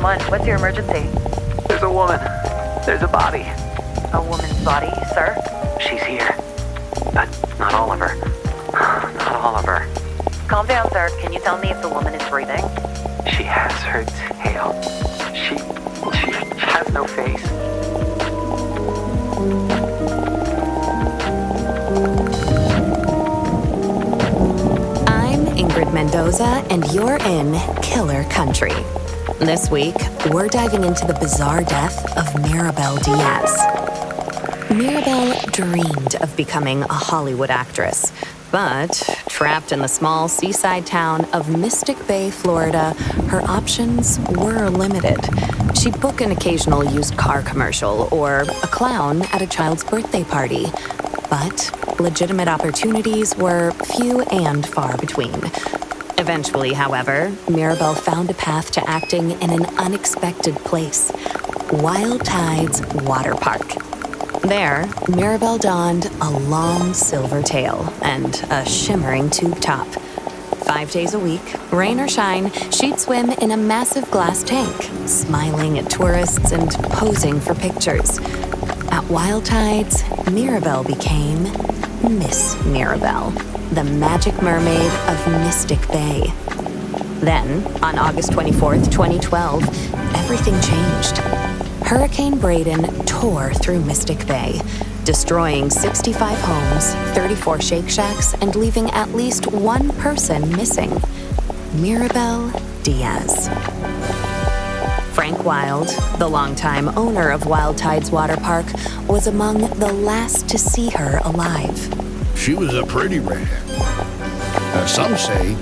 911. What's your emergency? There's a woman. There's a body. A woman's body, sir? She's here. But not all of her. Not all of her. Calm down, sir. Can you tell me if the woman is breathing? She has her tail. She has no face. I'm Ingrid Mendoza, and you're in Killer Country. This week, we're diving into the bizarre death of Maribel Diaz. Maribel dreamed of becoming a Hollywood actress, but trapped in the small seaside town of Mystic Bay, Florida, her options were limited. She'd book an occasional used car commercial or a clown at a child's birthday party, but legitimate opportunities were few and far between. Eventually, however, Maribel found a path to acting in an unexpected place, Wild Tides Water Park. There, Maribel donned a long silver tail and a shimmering tube top. 5 days a week, rain or shine, she'd swim in a massive glass tank, smiling at tourists and posing for pictures. At Wild Tides, Maribel became Miss Maribel, the magic mermaid of Mystic Bay. Then, on August 24th, 2012, everything changed. Hurricane Braden tore through Mystic Bay, destroying 65 homes, 34 Shake Shacks, and leaving at least one person missing: Maribel Diaz. Frank Wild, the longtime owner of Wild Tides Water Park, was among the last to see her alive. She was a pretty redhead. Some say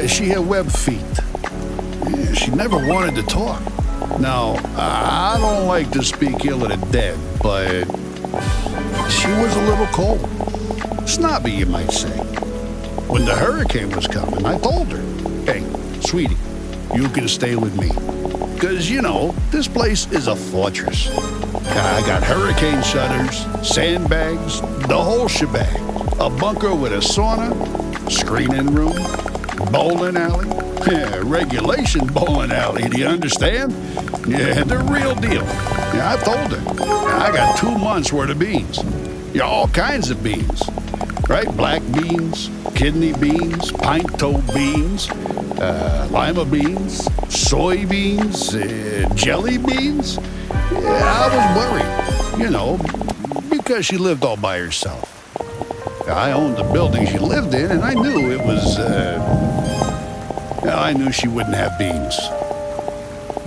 she had web feet. She never wanted to talk. Now, I don't like to speak ill of the dead, but she was a little cold. Snobby, you might say. When the hurricane was coming, I told her, "Hey, sweetie, you can stay with me. Because, this place is a fortress. I got hurricane shutters, sandbags, the whole shebang. A bunker with a sauna, screening room, bowling alley. Yeah, regulation bowling alley, do you understand? Yeah, the real deal. Yeah, I told her. I got 2 months worth of beans. Yeah, all kinds of beans. Right? Black beans, kidney beans, pint-toe beans, lima beans, soybeans, jelly beans. Yeah, I was worried, because she lived all by herself. I owned the building she lived in, and I knew it was, I knew she wouldn't have beans.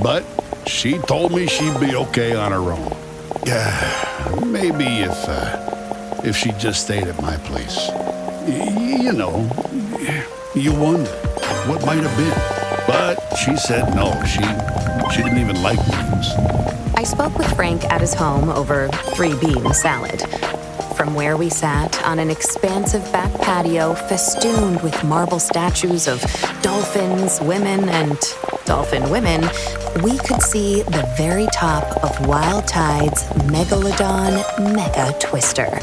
But she told me she'd be okay on her own. Maybe if she just stayed at my place. You wonder what might have been. But she said no, she didn't even like beans. I spoke with Frank at his home over 3-bean salad. From where we sat on an expansive back patio festooned with marble statues of dolphins, women, and dolphin women, we could see the very top of Wild Tides Megalodon Mega Twister.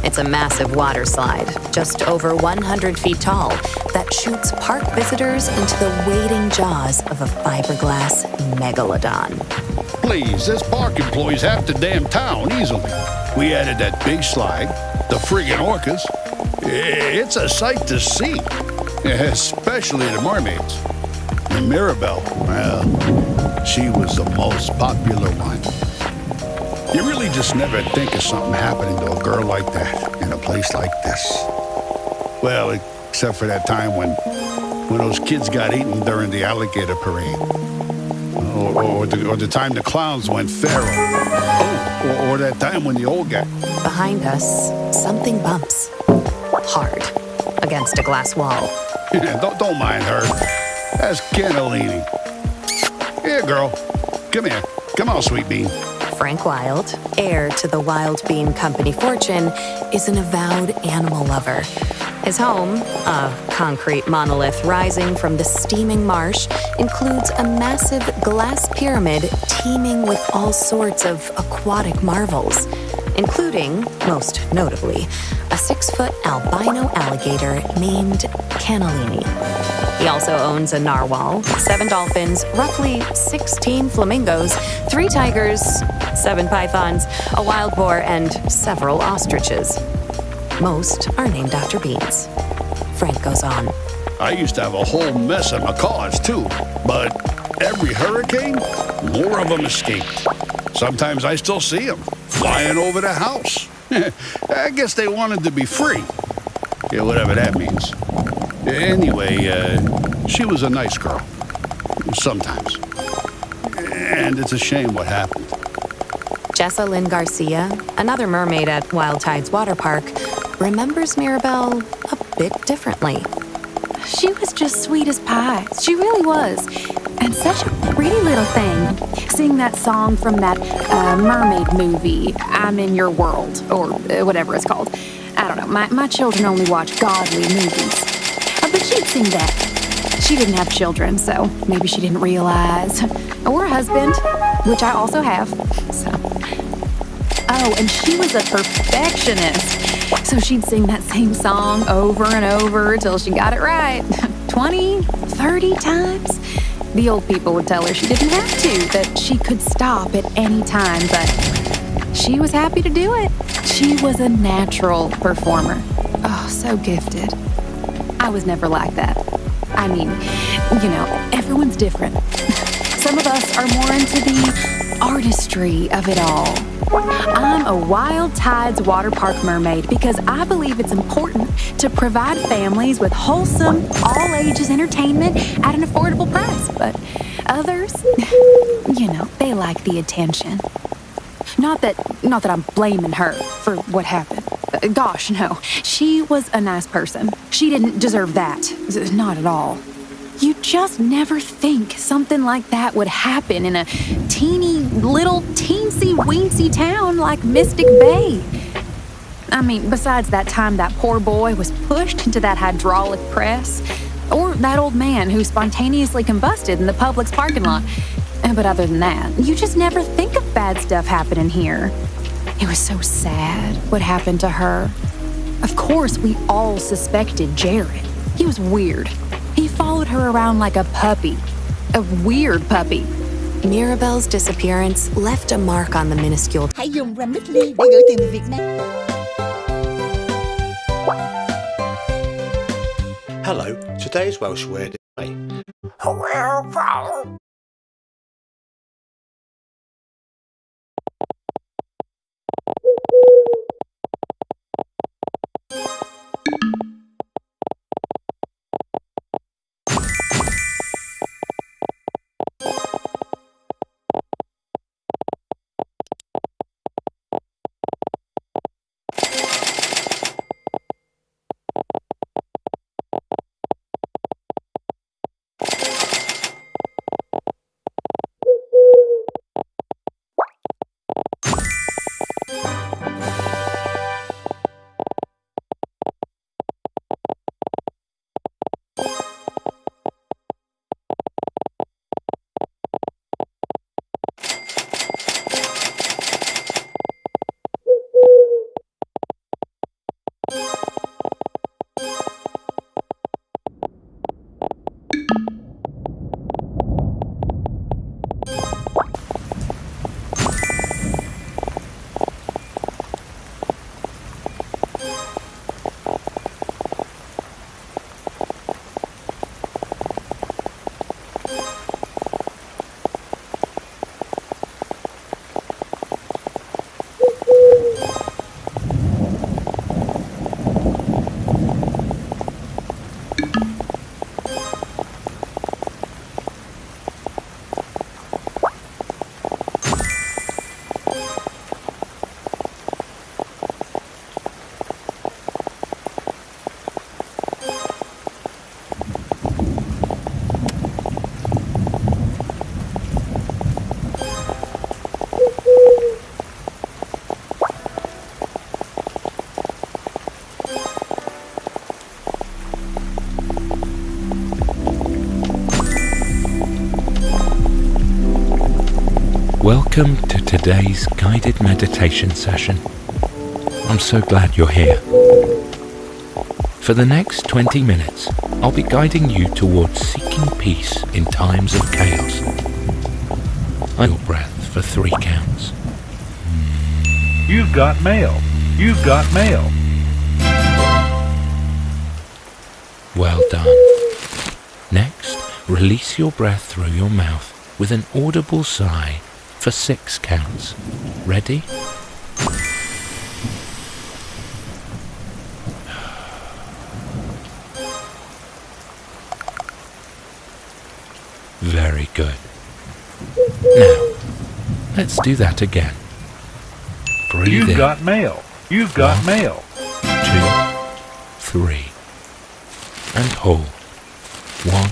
It's a massive water slide, just over 100 feet tall, that shoots park visitors into the waiting jaws of a fiberglass megalodon. Please, this park employees half the damn town easily. We added that big slide, the friggin' orcas. It's a sight to see, especially the mermaids. And Maribel, well, she was the most popular one. You really just never think of something happening to a girl like that in a place like this. Well, except for that time when those kids got eaten during the alligator parade. Or the time the clowns went feral. Or that time when the old guy... Behind us, something bumps. Hard. Against a glass wall. Yeah, don't mind her. That's Cannellini. Here, girl. Come here. Come on, sweet bean. Frank Wild, heir to the Wild Bean Company fortune, is an avowed animal lover. His home, a concrete monolith rising from the steaming marsh, includes a massive glass pyramid teeming with all sorts of aquatic marvels. including, most notably, a 6-foot albino alligator named Cannellini. He also owns a narwhal, 7 dolphins, roughly 16 flamingos, 3 tigers, 7 pythons, a wild boar, and several ostriches. Most are named after beans. Frank goes on. I used to have a whole mess of macaws, too. But every hurricane, more of them escaped. Sometimes I still see them flying over the house. I guess they wanted to be free. Yeah, whatever that means. Anyway, she was a nice girl. Sometimes. And it's a shame what happened. Jessa Lynn Garcia, another mermaid at Wild Tides Water Park, remembers Mirabelle a bit differently. She was just sweet as pie. She really was. And such a pretty little thing. Sing that song from that mermaid movie, I'm in Your World, or whatever it's called. I don't know. My children only watch godly movies. But she'd sing that. She didn't have children, so maybe she didn't realize. Or a husband, which I also have. So. Oh, and she was a perfectionist. So she'd sing that same song over and over till she got it right. 20, 30 times. The old people would tell her she didn't have to, that she could stop at any time, but she was happy to do it. She was a natural performer. Oh, so gifted. I was never like that. I mean, everyone's different. Some of us are more into the artistry of it all. I'm a Wild Tides Water Park mermaid because I believe it's important to provide families with wholesome, all-ages entertainment at an affordable price. But others, they like the attention. Not that I'm blaming her for what happened. Gosh, no. She was a nice person. She didn't deserve that. Not at all. You just never think something like that would happen in a teeny little teensy-weensy town like Mystic Bay. I mean, besides that time that poor boy was pushed into that hydraulic press, or that old man who spontaneously combusted in the Publix parking lot. But other than that, you just never think of bad stuff happening here. It was so sad what happened to her. Of course, we all suspected Jared. He was weird. He followed her around like a puppy. A weird puppy. Mirabelle's disappearance left a mark on the minuscule. Hãy dùng Remitly để gửi tiền về Việt Nam. Hello, today's Welsh word is Welcome to today's guided meditation session. I'm so glad you're here. For the next 20 minutes, I'll be guiding you towards seeking peace in times of chaos. Hold your breath for 3 counts. You've got mail. You've got mail. Well done. Next, release your breath through your mouth with an audible sigh for 6 counts. Ready? Very good. Now, let's do that again. Breathe You've in. got mail. You've got 1, mail. 2, 3. And hold. 1,